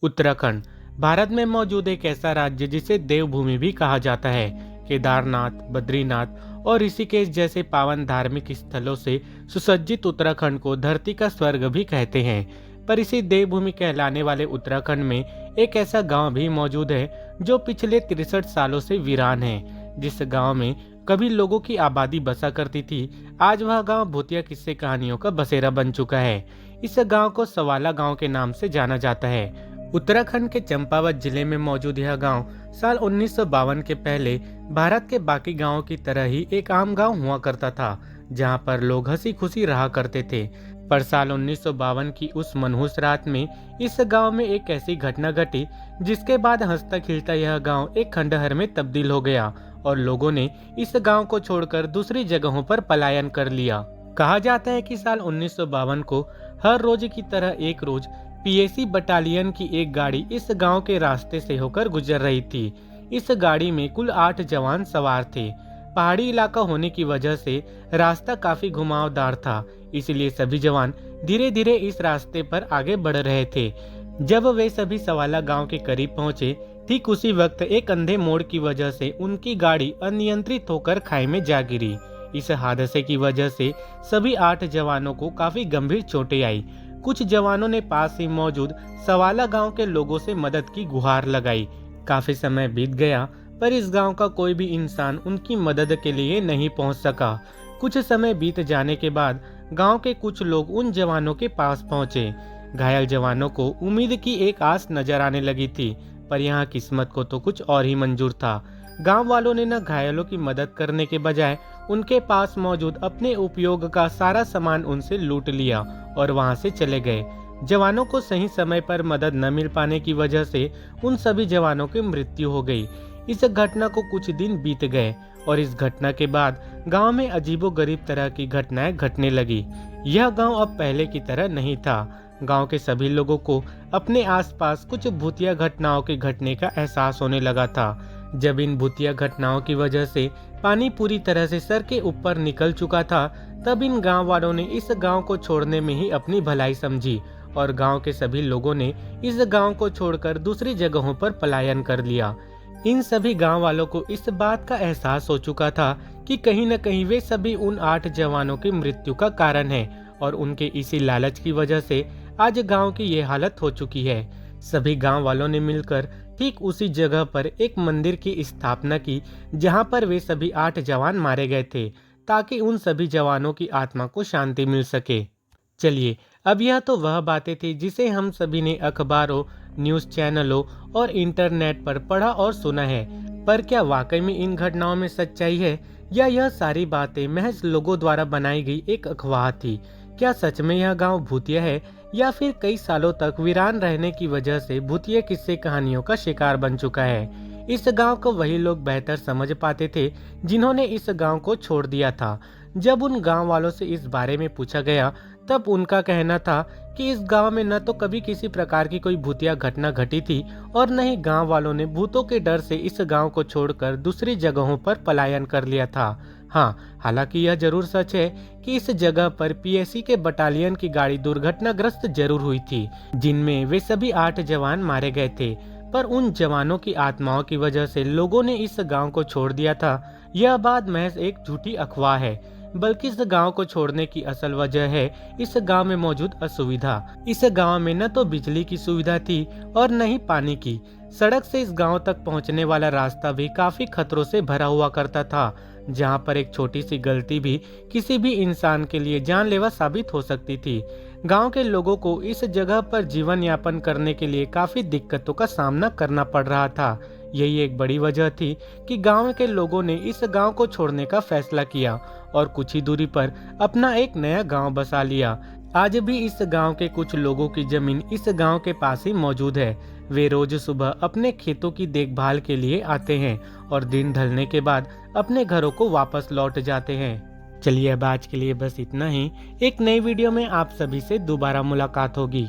उत्तराखंड भारत में मौजूद एक ऐसा राज्य जिसे देवभूमि भी कहा जाता है। केदारनाथ, बद्रीनाथ और ऋषिकेश जैसे पावन धार्मिक स्थलों से सुसज्जित उत्तराखंड को धरती का स्वर्ग भी कहते हैं। पर इसी देवभूमि कहलाने वाले उत्तराखंड में एक ऐसा गांव भी मौजूद है जो पिछले 63 सालों से वीरान है। जिस गांव में कभी लोगों की आबादी बसा करती थी, आज वह गांव भूतिया किस्से कहानियों का बसेरा बन चुका है। इस गांव को सवाला गांव के नाम से जाना जाता है। उत्तराखंड के चंपावत जिले में मौजूद यह गांव साल 1952 के पहले भारत के बाकी गांवों की तरह ही एक आम गांव हुआ करता था, जहां पर लोग हंसी खुशी रहा करते थे। पर साल 1952 की उस मनहूस रात में इस गांव में एक ऐसी घटना घटी जिसके बाद हंसता खिलता यह गांव एक खंडहर में तब्दील हो गया और लोगों ने इस गांव को छोड़कर दूसरी जगहों पर पलायन कर लिया। कहा जाता है कि साल 1952 को हर रोज की तरह एक रोज पीएसी बटालियन की एक गाड़ी इस गांव के रास्ते से होकर गुजर रही थी। इस गाड़ी में कुल 8 जवान सवार थे। पहाड़ी इलाका होने की वजह से रास्ता काफी घुमावदार था, इसलिए सभी जवान धीरे धीरे इस रास्ते पर आगे बढ़ रहे थे। जब वे सभी सवाला गांव के करीब पहुंचे, ठीक उसी वक्त एक अंधे मोड़ की वजह से उनकी गाड़ी अनियंत्रित होकर खाई में जा गिरी। इस हादसे की वजह से सभी 8 जवानों को काफी गंभीर चोटें आई। कुछ जवानों ने पास ही मौजूद सवाला गांव के लोगों से मदद की गुहार लगाई। काफी समय बीत गया, पर इस गांव का कोई भी इंसान उनकी मदद के लिए नहीं पहुंच सका। कुछ समय बीत जाने के बाद गांव के कुछ लोग उन जवानों के पास पहुंचे। घायल जवानों को उम्मीद की एक आस नजर आने लगी थी, पर यहाँ किस्मत को तो कुछ और ही मंजूर था। गांव वालों ने न घायलों की मदद करने के बजाय उनके पास मौजूद अपने उपयोग का सारा सामान उनसे लूट लिया और वहां से चले गए। जवानों को सही समय पर मदद न मिल पाने की वजह से उन सभी जवानों की मृत्यु हो गई। इस घटना को कुछ दिन बीत गए और इस घटना के बाद गांव में अजीबोगरीब तरह की घटनाएं घटने लगी। यह गांव अब पहले की तरह नहीं था। गांव के सभी लोगों को अपने आसपास कुछ भूतिया घटनाओं के घटने का एहसास होने लगा था। जब इन भूतिया घटनाओं की वजह से पानी पूरी तरह से सर के ऊपर निकल चुका था, तब इन गांव वालों ने इस गांव को छोड़ने में ही अपनी भलाई समझी और गांव के सभी लोगों ने इस गांव को छोड़कर दूसरी जगहों पर पलायन कर लिया। इन सभी गांव वालों को इस बात का एहसास हो चुका था कि कहीं न कहीं वे सभी उन 8 जवानों की मृत्यु का कारण है और उनके इसी लालच की वजह से आज गांव की ये हालत हो चुकी है। सभी गांव वालों ने मिलकर ठीक उसी जगह पर एक मंदिर की स्थापना की जहां पर वे सभी 8 जवान मारे गए थे, ताकि उन सभी जवानों की आत्मा को शांति मिल सके। चलिए, अब यह तो वह बातें थी जिसे हम सभी ने अखबारों, न्यूज़ चैनलों और इंटरनेट पर पढ़ा और सुना है। पर क्या वाकई में इन घटनाओं में सच्चाई है या यह सारी बातें महज लोगों द्वारा बनाई गई एक अफवाह थी? क्या सच में यह गांव भूतिया है या फिर कई सालों तक वीरान रहने की वजह से भूतिया किस्से कहानियों का शिकार बन चुका है? इस गांव को वही लोग बेहतर समझ पाते थे जिन्होंने इस गांव को छोड़ दिया था। जब उन गांव वालों से इस बारे में पूछा गया, तब उनका कहना था कि इस गांव में न तो कभी किसी प्रकार की कोई भूतिया घटना घटी थी और न ही गांव वालों ने भूतों के डर से इस गांव को छोड़कर दूसरी जगहों पर पलायन कर लिया था। हाँ, हालांकि यह जरूर सच है कि इस जगह पर पीएसी के बटालियन की गाड़ी दुर्घटनाग्रस्त जरूर हुई थी, जिनमें वे सभी 8 जवान मारे गए थे। पर उन जवानों की आत्माओं की वजह से लोगों ने इस गांव को छोड़ दिया था, यह बात महज एक झूठी अफवाह है। बल्कि इस गांव को छोड़ने की असल वजह है इस गांव में मौजूद असुविधा। इस गांव में न तो बिजली की सुविधा थी और न ही पानी की। सड़क से इस गांव तक पहुंचने वाला रास्ता भी काफी खतरों से भरा हुआ करता था, जहां पर एक छोटी सी गलती भी किसी भी इंसान के लिए जानलेवा साबित हो सकती थी। गांव के लोगों को इस जगह पर जीवन यापन करने के लिए काफी दिक्कतों का सामना करना पड़ रहा था। यही एक बड़ी वजह थी कि गांव के लोगों ने इस गांव को छोड़ने का फैसला किया और कुछ ही दूरी पर अपना एक नया गांव बसा लिया। आज भी इस गांव के कुछ लोगों की जमीन इस गांव के पास ही मौजूद है। वे रोज सुबह अपने खेतों की देखभाल के लिए आते हैं और दिन ढलने के बाद अपने घरों को वापस लौट जाते हैं। चलिए, अब आज के लिए बस इतना ही। एक नई वीडियो में आप सभी से दोबारा मुलाकात होगी।